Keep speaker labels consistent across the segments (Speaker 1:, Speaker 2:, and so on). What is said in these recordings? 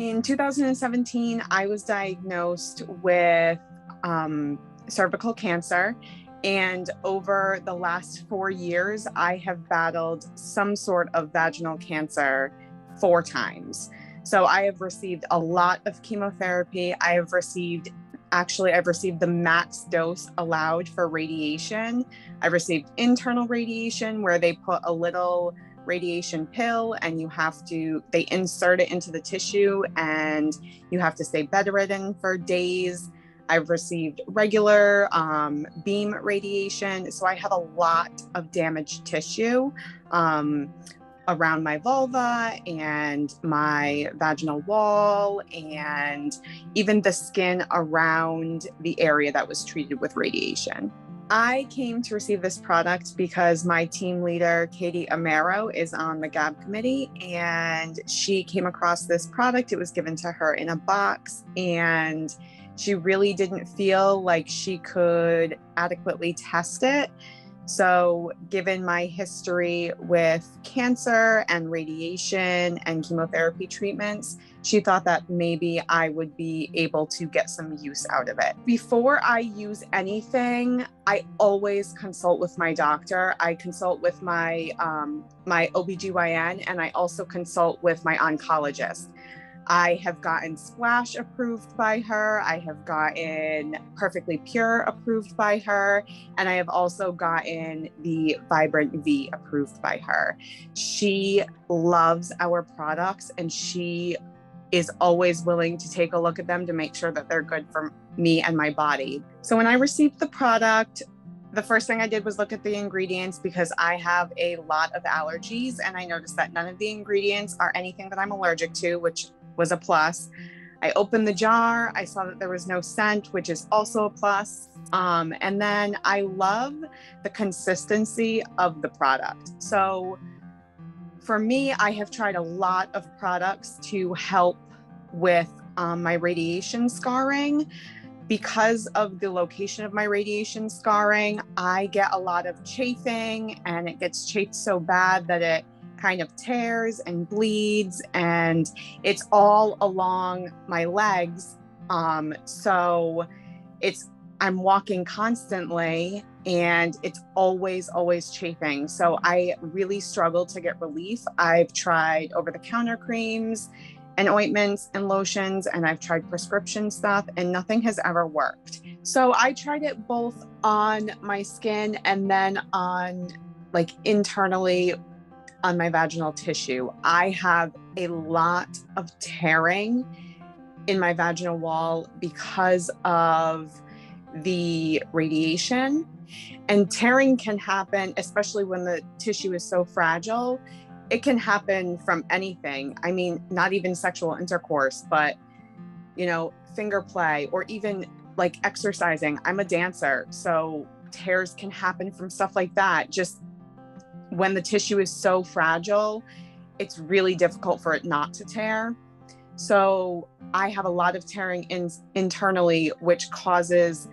Speaker 1: In 2017, I was diagnosed with cervical cancer. And over the last 4 years, I have battled some sort of vaginal cancer 4 times. So I have received a lot of chemotherapy. I've received the max dose allowed for radiation. I've received internal radiation where they put a little radiation pill and they insert it into the tissue and you have to stay bedridden for days. I've received regular beam radiation. So I have a lot of damaged tissue around my vulva and my vaginal wall and even the skin around the area that was treated with radiation. I came to receive this product because my team leader, Katie Amaro, is on the GAB committee, and she came across this product. It was given to her in a box, and she really didn't feel like she could adequately test it. So given my history with cancer and radiation and chemotherapy treatments, she thought that maybe I would be able to get some use out of it. Before I use anything, I always consult with my doctor. I consult with my OBGYN, and I also consult with my oncologist. I have gotten Splash approved by her. I have gotten Perfectly Pure approved by her. And I have also gotten the Vibrant V approved by her. She loves our products and she is always willing to take a look at them to make sure that they're good for me and my body. So when I received the product, the first thing I did was look at the ingredients because I have a lot of allergies and I noticed that none of the ingredients are anything that I'm allergic to, which was a plus. I opened the jar. I saw that there was no scent, which is also a plus. And then I love the consistency of the product. So for me, I have tried a lot of products to help with my radiation scarring. Because of the location of my radiation scarring, I get a lot of chafing, and it gets chafed so bad that it kind of tears and bleeds, and it's all along my legs. So I'm walking constantly and it's always chafing. So I really struggle to get relief. I've tried over-the-counter creams and ointments and lotions, and I've tried prescription stuff, and nothing has ever worked. So I tried it both on my skin and then on internally on my vaginal tissue. I have a lot of tearing in my vaginal wall because of the radiation. And tearing can happen, especially when the tissue is so fragile. It can happen from anything. I mean, not even sexual intercourse, but, finger play or even exercising. I'm a dancer, so tears can happen from stuff like that. Just when the tissue is so fragile, it's really difficult for it not to tear. So I have a lot of tearing internally, which causes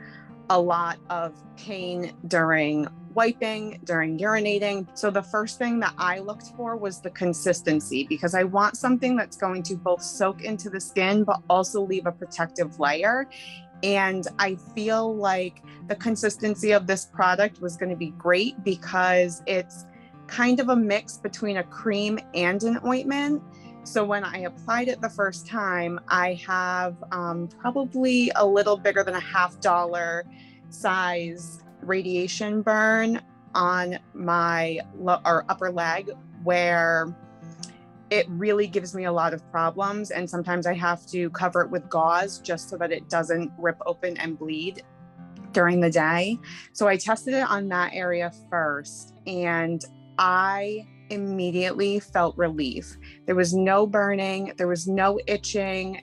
Speaker 1: a lot of pain during wiping, during urinating. So the first thing that I looked for was the consistency, because I want something that's going to both soak into the skin, but also leave a protective layer. And I feel like the consistency of this product was going to be great because it's kind of a mix between a cream and an ointment. So when I applied it the first time, I have probably a little bigger than a $50 size radiation burn on my upper leg, where it really gives me a lot of problems. And sometimes I have to cover it with gauze just so that it doesn't rip open and bleed during the day. So I tested it on that area first, and I immediately felt relief. There was no burning, there was no itching,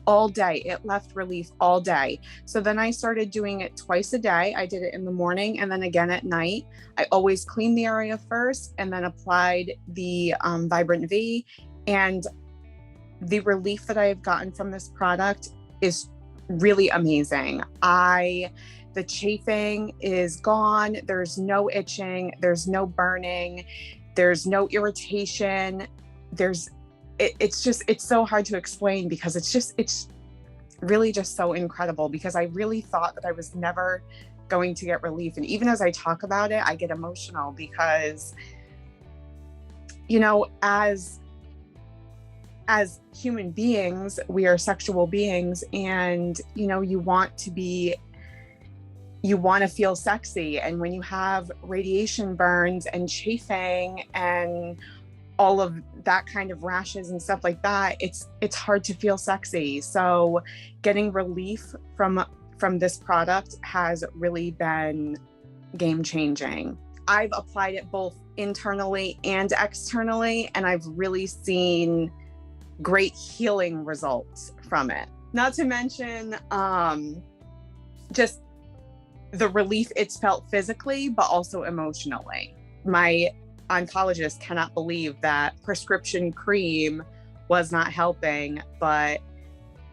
Speaker 1: all day. It left relief all day. So then I started doing it twice a day. I did it in the morning and then again at night. I always cleaned the area first and then applied the Vibrant V. And the relief that I have gotten from this product is really amazing. The chafing is gone. There's no itching. There's no burning. There's no irritation. it's so hard to explain because it's really just so incredible, because I really thought that I was never going to get relief. And even as I talk about it, I get emotional because, you know, as human beings, we are sexual beings, and, you know, you want to feel sexy. And when you have radiation burns and chafing and all of that kind of rashes and stuff like that, it's hard to feel sexy. So getting relief from this product has really been game changing. I've applied it both internally and externally, and I've really seen great healing results from it. Not to mention just the relief it's felt physically, but also emotionally. My oncologist cannot believe that prescription cream was not helping, but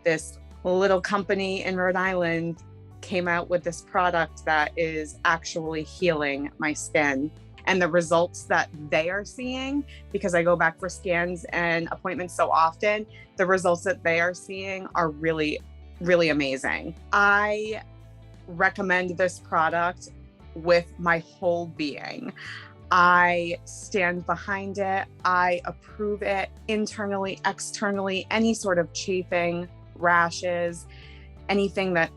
Speaker 1: this little company in Rhode Island came out with this product that is actually healing my skin. And the results that they are seeing, because I go back for scans and appointments so often, the results that they are seeing are really, really amazing. I recommend this product with my whole being. I stand behind it. I approve it internally, externally, any sort of chafing, rashes, anything that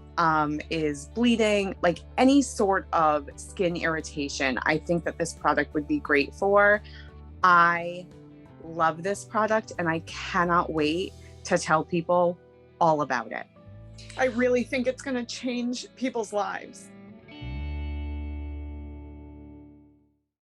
Speaker 1: is bleeding, like any sort of skin irritation. I think that this product would be great for. I love this product, and I cannot wait to tell people all about it.
Speaker 2: I really think it's going to change people's lives.